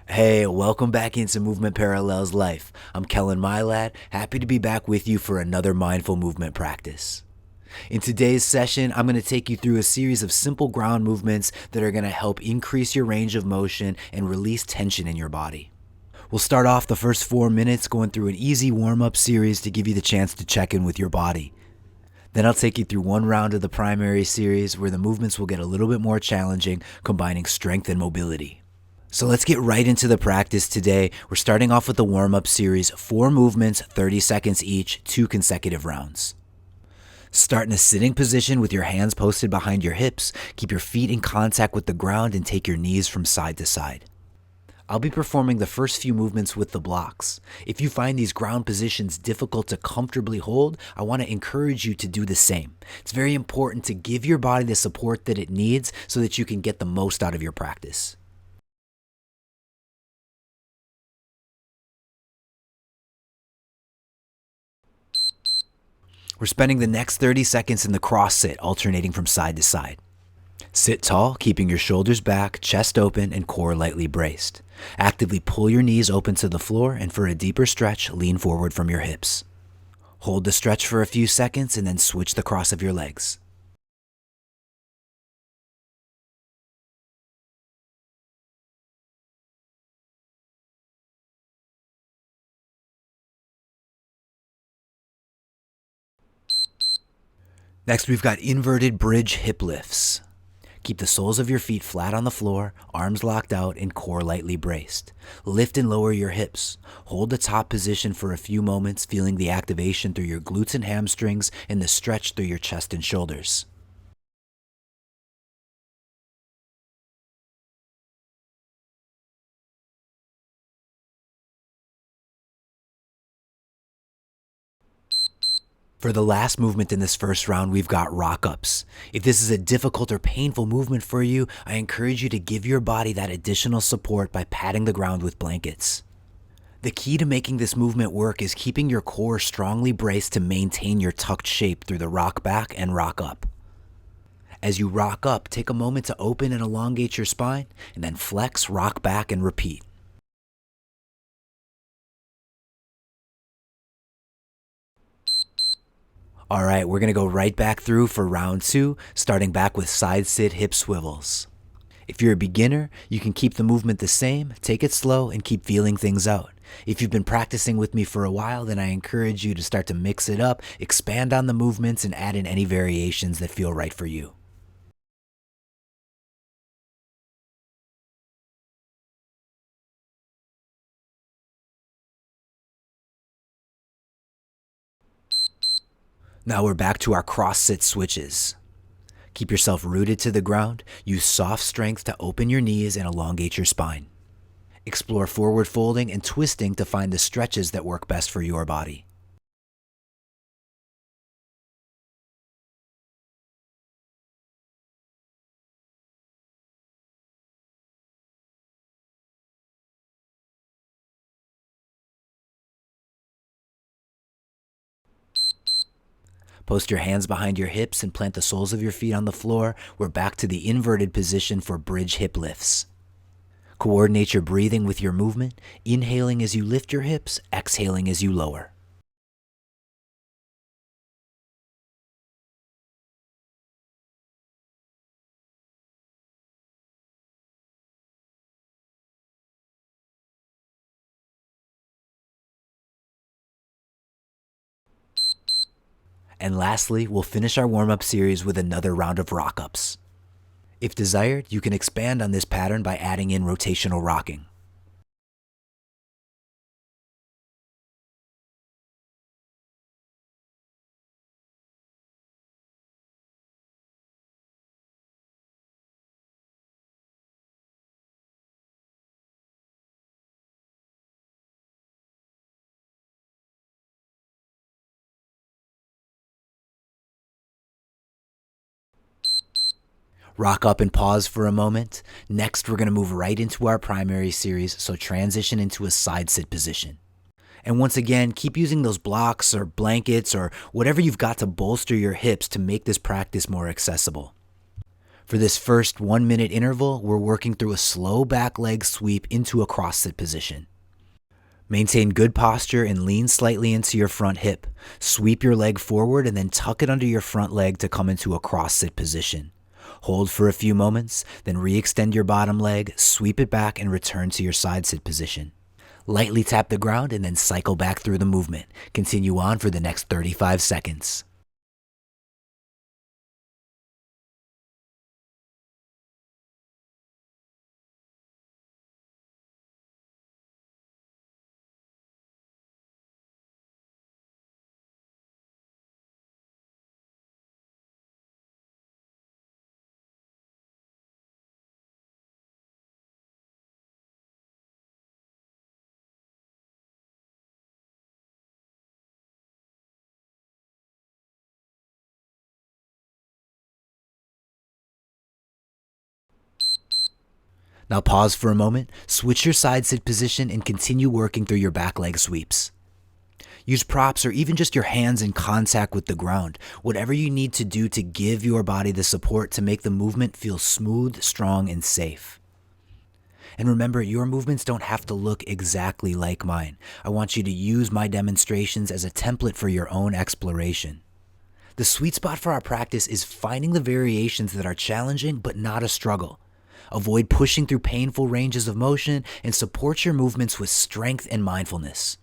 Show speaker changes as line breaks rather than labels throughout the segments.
Hey, welcome back into Movement Parallels Life. I'm Kellen Mylad, happy to be back with you for another mindful movement practice. In today's session, I'm going to take you through a series of simple ground movements that are going to help increase your range of motion and release tension in your body. We'll start off the first 4 minutes going through an easy warm-up series to give you the chance to check in with your body. Then I'll take you through one round of the primary series where the movements will get a little bit more challenging, combining strength and mobility. So let's get right into the practice today. We're starting off with the warm-up series, 4 movements, 30 seconds each, 2 consecutive rounds. Start in a sitting position with your hands posted behind your hips. Keep your feet in contact with the ground and take your knees from side to side. I'll be performing the first few movements with the blocks. If you find these ground positions difficult to comfortably hold, I want to encourage you to do the same. It's very important to give your body the support that it needs so that you can get the most out of your practice. We're spending the next 30 seconds in the cross sit, alternating from side to side. Sit tall, keeping your shoulders back, chest open, and core lightly braced. Actively pull your knees open to the floor, and for a deeper stretch, lean forward from your hips. Hold the stretch for a few seconds, and then switch the cross of your legs. Next, we've got inverted bridge hip lifts. Keep the soles of your feet flat on the floor, arms locked out, and core lightly braced. Lift and lower your hips. Hold the top position for a few moments, feeling the activation through your glutes and hamstrings and the stretch through your chest and shoulders. For the last movement in this first round, we've got rock-ups. If this is a difficult or painful movement for you, I encourage you to give your body that additional support by patting the ground with blankets. The key to making this movement work is keeping your core strongly braced to maintain your tucked shape through the rock back and rock up. As you rock up, take a moment to open and elongate your spine, and then flex, rock back, and repeat. All right, we're going to go right back through for round 2, starting back with side sit hip swivels. If you're a beginner, you can keep the movement the same, take it slow, and keep feeling things out. If you've been practicing with me for a while, then I encourage you to start to mix it up, expand on the movements, and add in any variations that feel right for you. Now we're back to our cross sit switches. Keep yourself rooted to the ground. Use soft strength to open your knees and elongate your spine. Explore forward folding and twisting to find the stretches that work best for your body. Post your hands behind your hips and plant the soles of your feet on the floor. We're back to the inverted position for bridge hip lifts. Coordinate your breathing with your movement, inhaling as you lift your hips, exhaling as you lower. And lastly, we'll finish our warm-up series with another round of rock-ups. If desired, you can expand on this pattern by adding in rotational rocking. Rock up and pause for a moment. Next, we're going to move right into our primary series, so transition into a side sit position. And once again, keep using those blocks or blankets or whatever you've got to bolster your hips to make this practice more accessible. For this first 1-minute interval, we're working through a slow back leg sweep into a cross-sit position. Maintain good posture and lean slightly into your front hip. Sweep your leg forward and then tuck it under your front leg to come into a cross-sit position. Hold for a few moments, then re-extend your bottom leg, sweep it back, and return to your side sit position. Lightly tap the ground and then cycle back through the movement. Continue on for the next 35 seconds. Now pause for a moment, switch your side sit position, and continue working through your back leg sweeps. Use props or even just your hands in contact with the ground, whatever you need to do to give your body the support to make the movement feel smooth, strong, and safe. And remember, your movements don't have to look exactly like mine. I want you to use my demonstrations as a template for your own exploration. The sweet spot for our practice is finding the variations that are challenging but not a struggle. Avoid pushing through painful ranges of motion and support your movements with strength and mindfulness.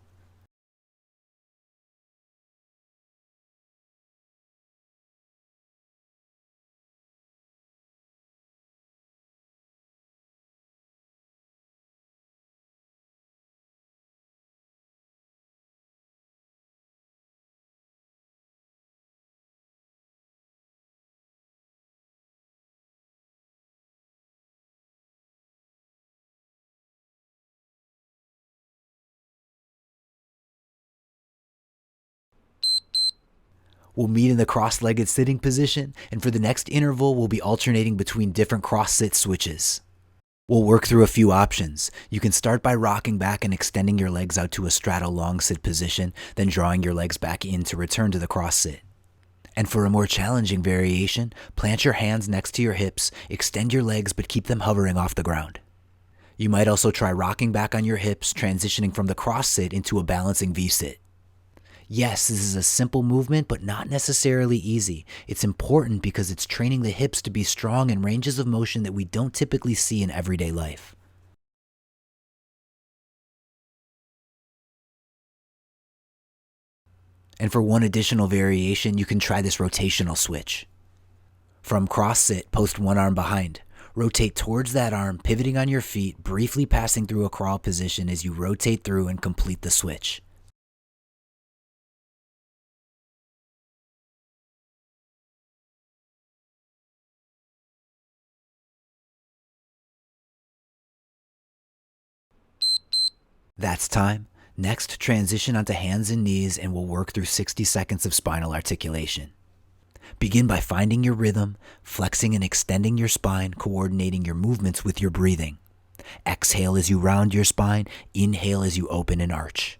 We'll meet in the cross-legged sitting position, and for the next interval, we'll be alternating between different cross-sit switches. We'll work through a few options. You can start by rocking back and extending your legs out to a straddle long sit position, then drawing your legs back in to return to the cross sit. And for a more challenging variation, plant your hands next to your hips, extend your legs but keep them hovering off the ground. You might also try rocking back on your hips, transitioning from the cross sit into a balancing V-sit. Yes, this is a simple movement, but not necessarily easy. It's important because it's training the hips to be strong in ranges of motion that we don't typically see in everyday life. And for one additional variation, you can try this rotational switch. From cross sit, post one arm behind. Rotate towards that arm, pivoting on your feet, briefly passing through a crawl position as you rotate through and complete the switch. That's time. Next, transition onto hands and knees and we'll work through 60 seconds of spinal articulation. Begin by finding your rhythm, flexing and extending your spine, coordinating your movements with your breathing. Exhale as you round your spine, inhale as you open and arch.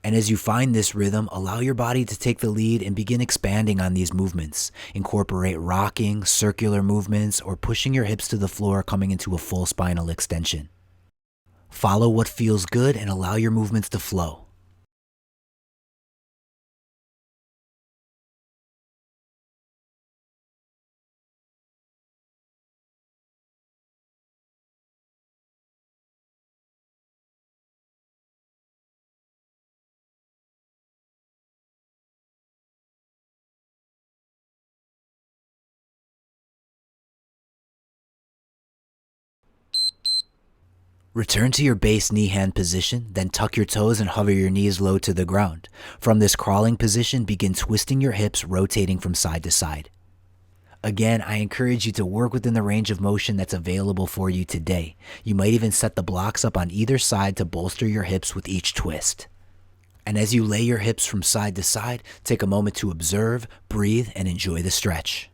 And as you find this rhythm, allow your body to take the lead and begin expanding on these movements. Incorporate rocking, circular movements, or pushing your hips to the floor, coming into a full spinal extension. Follow what feels good and allow your movements to flow. Return to your base knee hand position, then tuck your toes and hover your knees low to the ground. From this crawling position, begin twisting your hips, rotating from side to side. Again, I encourage you to work within the range of motion that's available for you today. You might even set the blocks up on either side to bolster your hips with each twist. And as you lay your hips from side to side, take a moment to observe, breathe, and enjoy the stretch.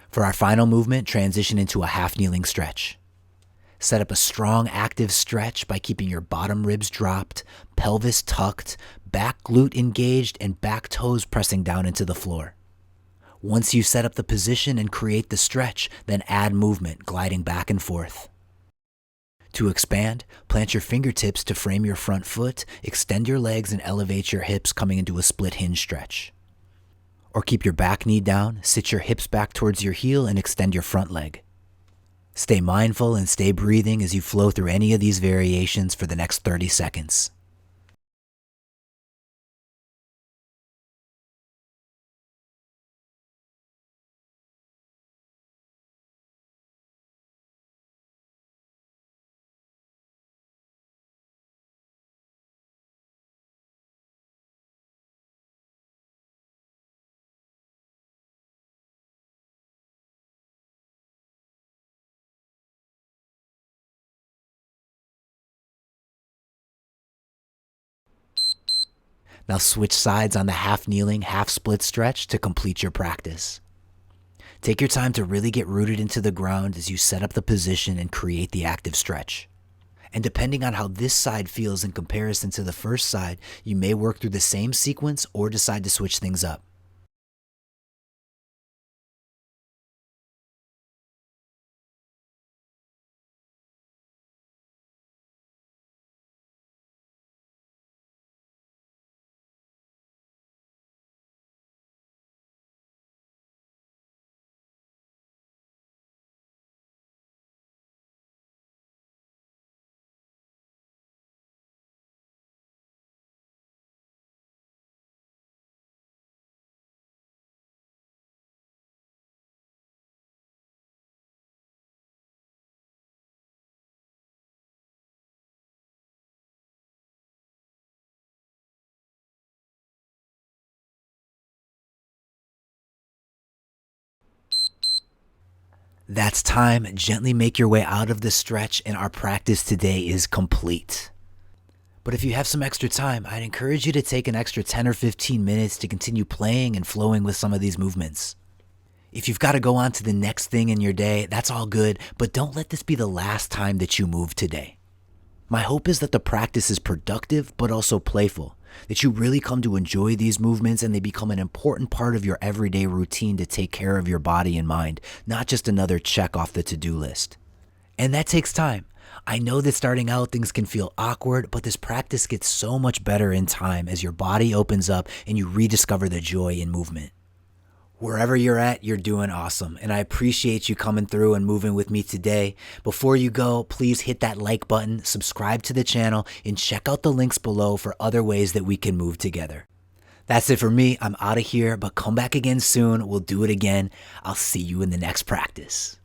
For our final movement, transition into a half kneeling stretch. Set up a strong active stretch by keeping your bottom ribs dropped, pelvis tucked, back glute engaged, and back toes pressing down into the floor. Once you set up the position and create the stretch, then add movement, gliding back and forth. To expand, plant your fingertips to frame your front foot, extend your legs, and elevate your hips, coming into a split hinge stretch. Or keep your back knee down, sit your hips back towards your heel, and extend your front leg. Stay mindful and stay breathing as you flow through any of these variations for the next 30 seconds. Now switch sides on the half kneeling, half split stretch to complete your practice. Take your time to really get rooted into the ground as you set up the position and create the active stretch. And depending on how this side feels in comparison to the first side, you may work through the same sequence or decide to switch things up. That's time. Gently make your way out of the stretch, and our practice today is complete. But if you have some extra time, I'd encourage you to take an extra 10 or 15 minutes to continue playing and flowing with some of these movements. If you've got to go on to the next thing in your day, that's all good, but don't let this be the last time that you move today. My hope is that the practice is productive, but also playful, that you really come to enjoy these movements and they become an important part of your everyday routine to take care of your body and mind, not just another check off the to-do list. And that takes time. I know that starting out things can feel awkward, but this practice gets so much better in time as your body opens up and you rediscover the joy in movement. Wherever you're at, you're doing awesome, and I appreciate you coming through and moving with me today. Before you go, please hit that like button, subscribe to the channel, and check out the links below for other ways that we can move together. That's it for me. I'm out of here, but come back again soon. We'll do it again. I'll see you in the next practice.